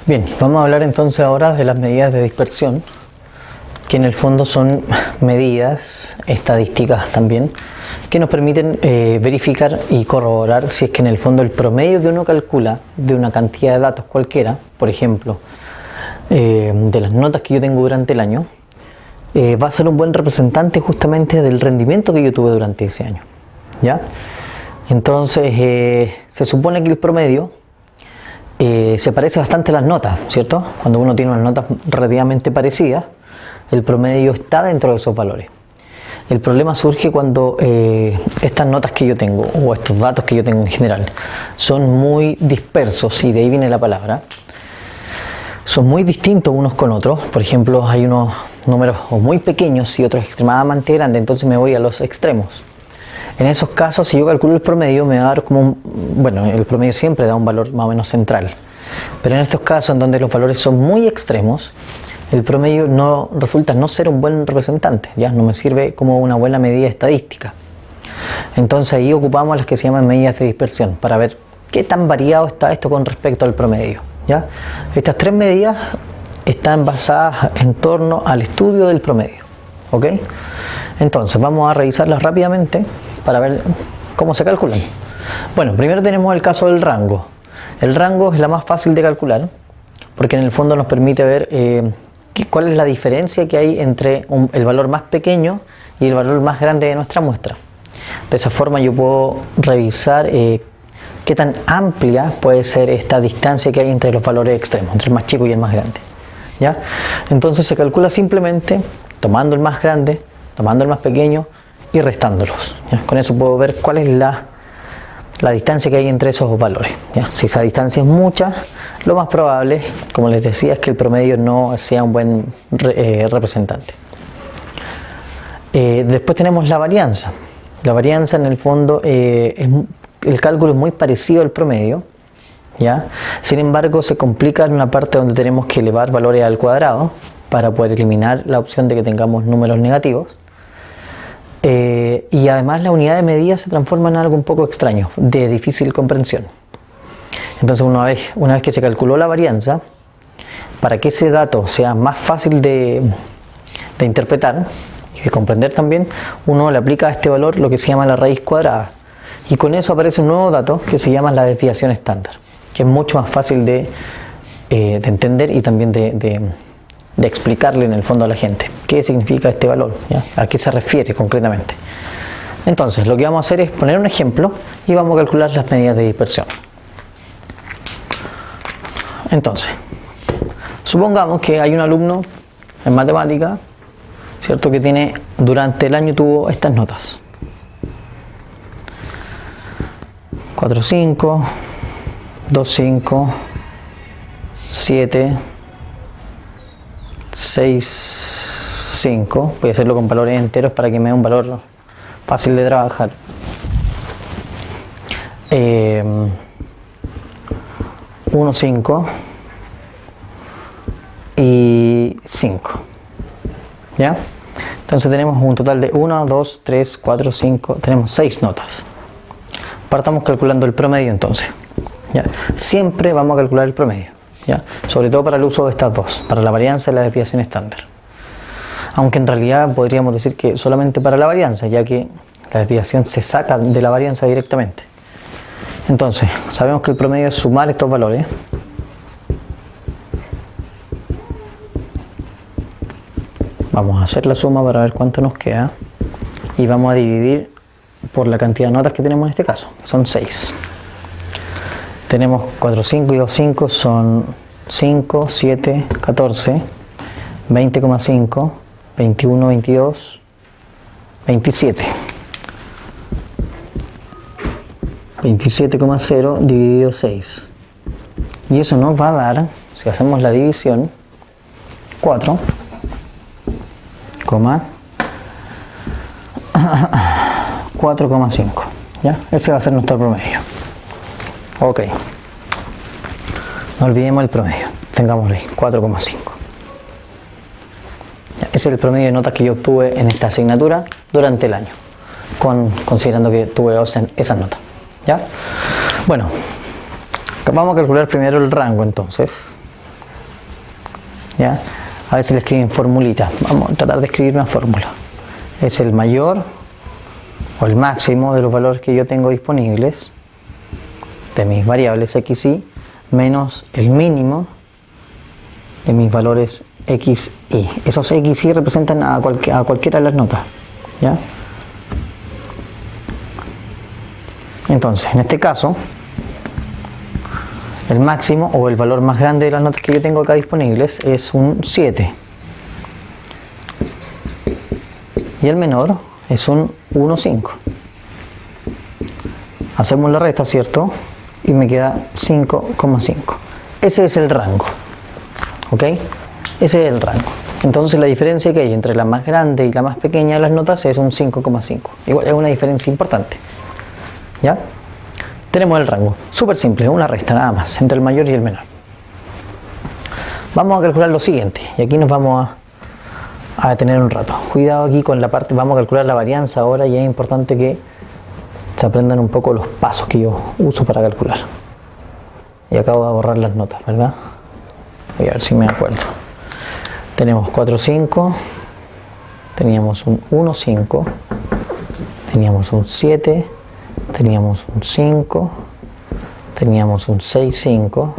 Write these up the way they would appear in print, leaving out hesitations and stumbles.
Bien, vamos a hablar entonces ahora de las medidas de dispersión, que en el fondo son medidas estadísticas también, que nos permiten verificar y corroborar si es que en el fondo el promedio que uno calcula de una cantidad de datos cualquiera, por ejemplo, de las notas que yo tengo durante el año, va a ser un buen representante justamente del rendimiento que yo tuve durante ese año, ¿ya? Entonces, se supone que el promedio se parece bastante a las notas, ¿cierto? Cuando uno tiene unas notas relativamente parecidas, el promedio está dentro de esos valores. El problema surge cuando estas notas que yo tengo, o estos datos que yo tengo en general, son muy dispersos, y de ahí viene la palabra. Son muy distintos unos con otros. Por ejemplo, hay unos números muy pequeños y otros extremadamente grandes, entonces me voy a los extremos. En esos casos, si yo calculo el promedio, me va a dar como bueno, el promedio siempre da un valor más o menos central. Pero en estos casos, en donde los valores son muy extremos, el promedio resulta no ser un buen representante, ya no me sirve como una buena medida estadística. Entonces ahí ocupamos las que se llaman medidas de dispersión, para ver qué tan variado está esto con respecto al promedio, ¿ya? Estas tres medidas están basadas en torno al estudio del promedio, ¿ok? Entonces vamos a revisarlas rápidamente para ver cómo se calculan. Bueno, primero tenemos el caso del rango. El rango es la más fácil de calcular, porque en el fondo nos permite ver cuál es la diferencia que hay entre el valor más pequeño y el valor más grande de nuestra muestra. De esa forma yo puedo revisar qué tan amplia puede ser esta distancia que hay entre los valores extremos, entre el más chico y el más grande, ¿ya? Entonces se calcula simplemente tomando el más grande, tomando el más pequeño y restándolos, ¿ya? Con eso puedo ver cuál es la distancia que hay entre esos valores, ¿ya? Si esa distancia es mucha, lo más probable, como les decía, es que el promedio no sea un buen representante. Después tenemos la varianza. La varianza en el fondo, el cálculo es muy parecido al promedio, ¿ya? Sin embargo, se complica en una parte donde tenemos que elevar valores al cuadrado para poder eliminar la opción de que tengamos números negativos. Y además la unidad de medida se transforma en algo un poco extraño, de difícil comprensión. Entonces una vez que se calculó la varianza, para que ese dato sea más fácil de interpretar y de comprender también, uno le aplica a este valor lo que se llama la raíz cuadrada, y con eso aparece un nuevo dato que se llama la desviación estándar, que es mucho más fácil de entender y también de explicarle en el fondo a la gente qué significa este valor, ¿ya? A qué se refiere concretamente. Entonces lo que vamos a hacer es poner un ejemplo y vamos a calcular las medidas de dispersión. Entonces, supongamos que hay un alumno en matemática, ¿cierto?, que durante el año tuvo estas notas: 4.5, 2.5, 7, 6.5. Voy a hacerlo con valores enteros para que me dé un valor fácil de trabajar. 1.5 y 5, ¿ya? Entonces tenemos un total de 1, 2, 3, 4, 5, tenemos 6 notas. Partamos calculando el promedio entonces, ¿ya? Siempre vamos a calcular el promedio, ¿ya? Sobre todo para el uso de estas dos, para la varianza y la desviación estándar. Aunque en realidad podríamos decir que solamente para la varianza, ya que la desviación se saca de la varianza directamente. Entonces, sabemos que el promedio es sumar estos valores. Vamos a hacer la suma para ver cuánto nos queda. Y vamos a dividir por la cantidad de notas que tenemos en este caso, que son 6. Tenemos 4, 5 y 2, 5 son 5, 7, 14, 20,5, 21, 22, 27. 27,0 dividido 6. Y eso nos va a dar, si hacemos la división, 4,5. ¿Ya? Ese va a ser nuestro promedio. Ok. No olvidemos el promedio. Tengámoslo ahí, 4,5. Ese es el promedio de notas que yo obtuve en esta asignatura durante el año, considerando que tuve esas notas. ¿Ya? Bueno, vamos a calcular primero el rango entonces. ¿ya? A veces le escriben formulitas. Vamos a tratar de escribir una fórmula. Es el mayor o el máximo de los valores que yo tengo disponibles de mis variables x, y menos el mínimo de mis valores x, y. Esos x, y representan a cualquiera de las notas, ¿ya? Entonces, en este caso, el máximo o el valor más grande de las notas que yo tengo acá disponibles es un 7. Y el menor es un 1,5. Hacemos la resta, ¿cierto? Y me queda 5,5. Ese es el rango. ¿Ok? Ese es el rango. Entonces la diferencia que hay entre la más grande y la más pequeña de las notas es un 5,5. Igual es una diferencia importante. ¿Ya? Tenemos el rango. Súper simple, una resta nada más, entre el mayor y el menor. Vamos a calcular lo siguiente. Y aquí nos vamos a detener un rato. Cuidado aquí con la parte, vamos a calcular la varianza ahora, y es importante que se aprendan un poco los pasos que yo uso para calcular. Y acabo de borrar las notas, ¿verdad? Voy a ver si me acuerdo. Tenemos 4,5, teníamos un 1,5, teníamos un 7, teníamos un 5, teníamos un 6,5,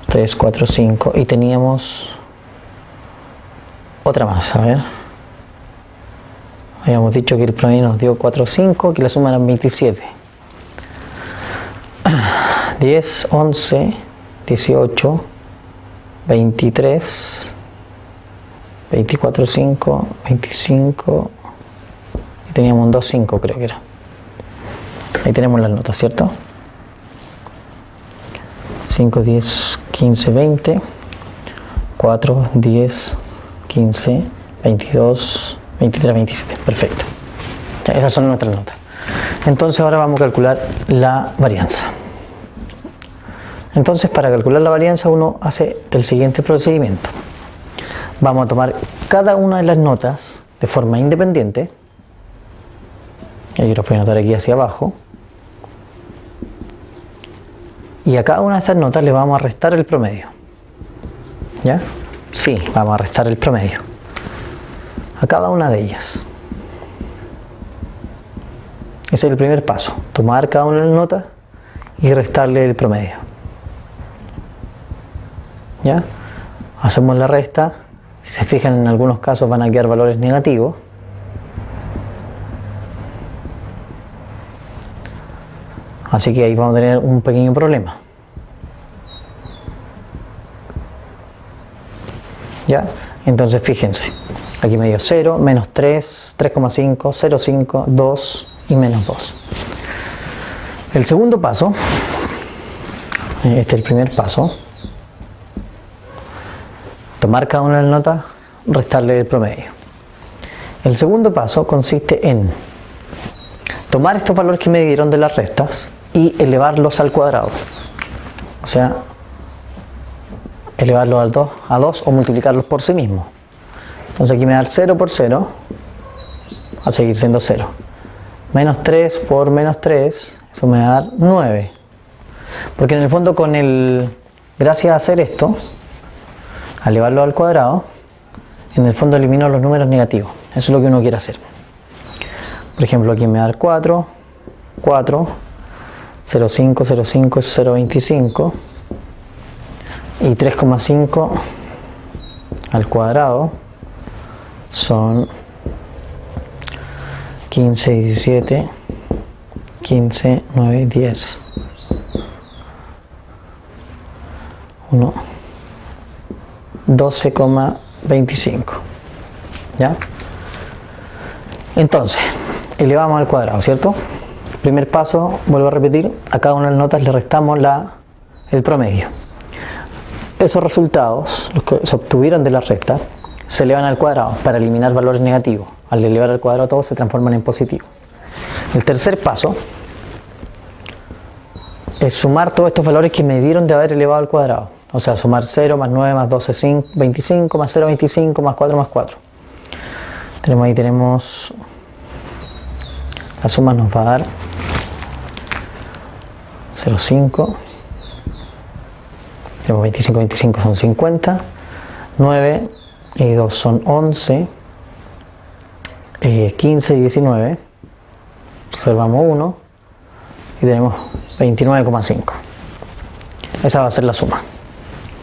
3, 4, 5, y teníamos otra más, a ver. Habíamos dicho que el promedio nos dio 4,5, que la suma eran 27. 10, 11, 18, 23, 24, 5, 25, y teníamos un 2,5 creo que era. Ahí tenemos las notas, ¿cierto? 5, 10, 15, 20, 4, 10, 15, 22, 23, 27. Perfecto. Ya, esas son nuestras notas. Entonces ahora vamos a calcular la varianza. Entonces, para calcular la varianza uno hace el siguiente procedimiento. Vamos a tomar cada una de las notas de forma independiente. Yo lo voy a anotar aquí hacia abajo. Y a cada una de estas notas le vamos a restar el promedio. ¿Ya? Sí, vamos a restar el promedio a cada una de ellas. Ese es el primer paso. Tomar cada una de las notas y restarle el promedio. ¿Ya? Hacemos la resta. Si se fijan, en algunos casos van a quedar valores negativos. Así que ahí vamos a tener un pequeño problema. ¿Ya? Entonces fíjense. Aquí me dio 0, menos 3, 3,5, 0,5, 2 y menos 2. El segundo paso, este es el primer paso. Tomar cada una de las notas, restarle el promedio. El segundo paso consiste en tomar estos valores que me dieron de las restas y elevarlos al cuadrado. O sea, elevarlos a 2 o multiplicarlos por sí mismos. Entonces aquí me da el 0 por 0, va a seguir siendo 0. Menos 3 por menos 3, eso me va a dar 9. Porque en el fondo gracias a hacer esto, al elevarlo al cuadrado, en el fondo elimino los números negativos. Eso es lo que uno quiere hacer. Por ejemplo, aquí me va a dar 4, 4, 0,5, 0,5 es 0,25, y 3,5 al cuadrado son 15, 17, 15, 9, 10. 1, 12,25. ¿Ya? Entonces, elevamos al cuadrado, ¿cierto? Primer paso, vuelvo a repetir, a cada una de las notas le restamos el promedio. Esos resultados, los que se obtuvieron de la resta, se elevan al cuadrado para eliminar valores negativos. Al elevar al cuadrado todos se transforman en positivos. El tercer paso es sumar todos estos valores que me dieron de haber elevado al cuadrado. O sea, sumar 0 más 9 más 12, 25 más 0, 25 más 4 más 4. Tenemos la suma nos va a dar 0,5. Tenemos 25, 25 son 50. 9 y 2 son 11, 15 y 19, observamos 1 y tenemos 29,5. Esa va a ser la suma.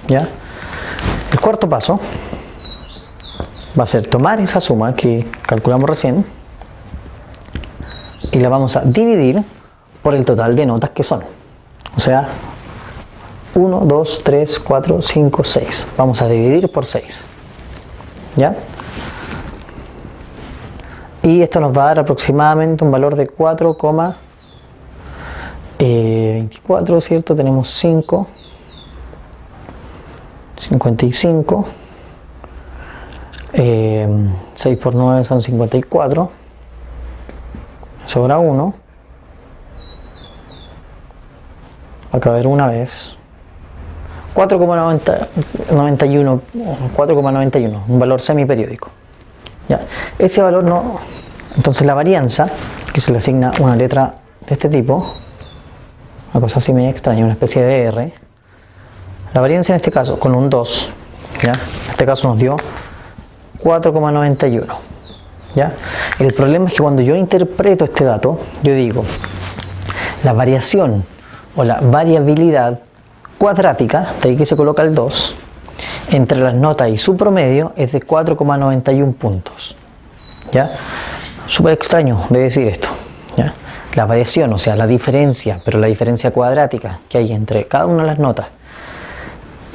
¿Ya? El cuarto paso va a ser tomar esa suma que calculamos recién y la vamos a dividir por el total de notas que son. O sea, 1, 2, 3, 4, 5, 6. Vamos a dividir por 6. ¿Ya? Y esto nos va a dar aproximadamente un valor de 4,24, ¿cierto? Tenemos 5, 55, 6 por 9 son 54, sobra 1, va a caber una vez, 4,91, un valor semiperiódico. ¿Ya? Ese valor no, entonces la varianza, que se le asigna una letra de este tipo, una cosa así medio extraña, una especie de R, la varianza en este caso con un 2, ¿ya? En este caso nos dio 4,91. ¿Ya? El problema es que cuando yo interpreto este dato, yo digo, la variación o la variabilidad cuadrática, de ahí que se coloca el 2, entre las notas y su promedio es de 4,91 puntos. ¿Ya? Súper extraño de decir esto. ¿Ya? La variación, o sea, la diferencia, pero la diferencia cuadrática que hay entre cada una de las notas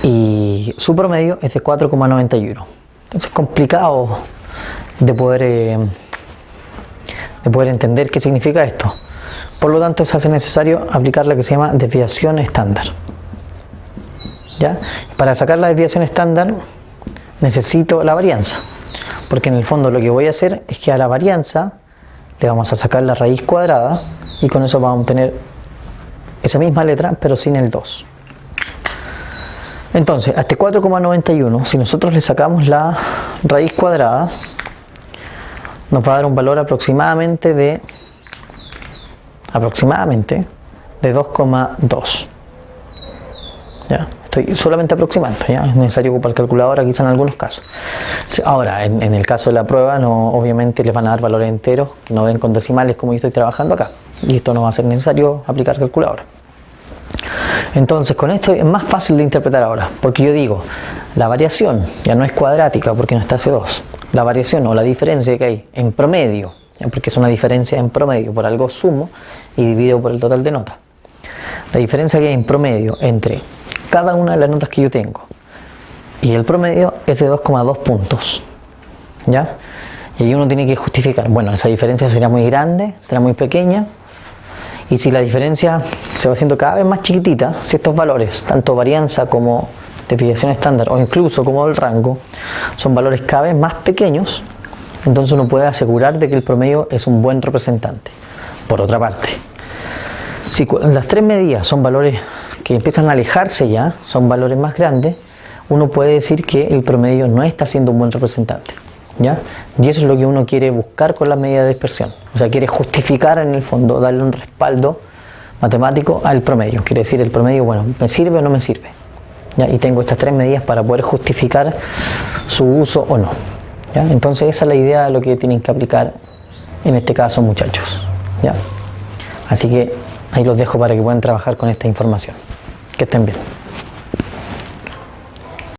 y su promedio es de 4,91. Entonces es complicado de poder entender qué significa esto. Por lo tanto, se hace necesario aplicar la que se llama desviación estándar. ¿Ya? Para sacar la desviación estándar necesito la varianza, porque en el fondo lo que voy a hacer es que a la varianza le vamos a sacar la raíz cuadrada y con eso vamos a obtener esa misma letra pero sin el 2. Entonces, a este 4,91, si nosotros le sacamos la raíz cuadrada, nos va a dar un valor aproximadamente de 2,2. ¿Ya? Estoy solamente aproximando, ¿ya? Es necesario ocupar calculadora quizá en algunos casos. Ahora, en el caso de la prueba, no, obviamente les van a dar valores enteros que no den con decimales como yo estoy trabajando acá. Y esto no va a ser necesario aplicar calculadora. Entonces, con esto es más fácil de interpretar ahora, porque yo digo, la variación ya no es cuadrática porque no está C2. La variación o la diferencia que hay en promedio, ¿ya? Porque es una diferencia en promedio, por algo sumo y divido por el total de notas. La diferencia que hay en promedio entre cada una de las notas que yo tengo y el promedio es de 2,2 puntos. ¿Ya? Y ahí uno tiene que justificar, bueno, esa diferencia será muy grande, será muy pequeña. Y si la diferencia se va haciendo cada vez más chiquitita, si estos valores, tanto varianza como desviación estándar o incluso como el rango, son valores cada vez más pequeños, entonces uno puede asegurar de que el promedio es un buen representante. Por otra parte, si las tres medidas son valores que empiezan a alejarse ya, son valores más grandes, uno puede decir que el promedio no está siendo un buen representante. ¿Ya? Y eso es lo que uno quiere buscar con la medida de dispersión. O sea, quiere justificar en el fondo, darle un respaldo matemático al promedio. Quiere decir, el promedio, bueno, ¿me sirve o no me sirve? ¿Ya? Y tengo estas tres medidas para poder justificar su uso o no. ¿Ya? Entonces esa es la idea de lo que tienen que aplicar en este caso, muchachos. ¿Ya? Así que ahí los dejo para que puedan trabajar con esta información. Que estén bien.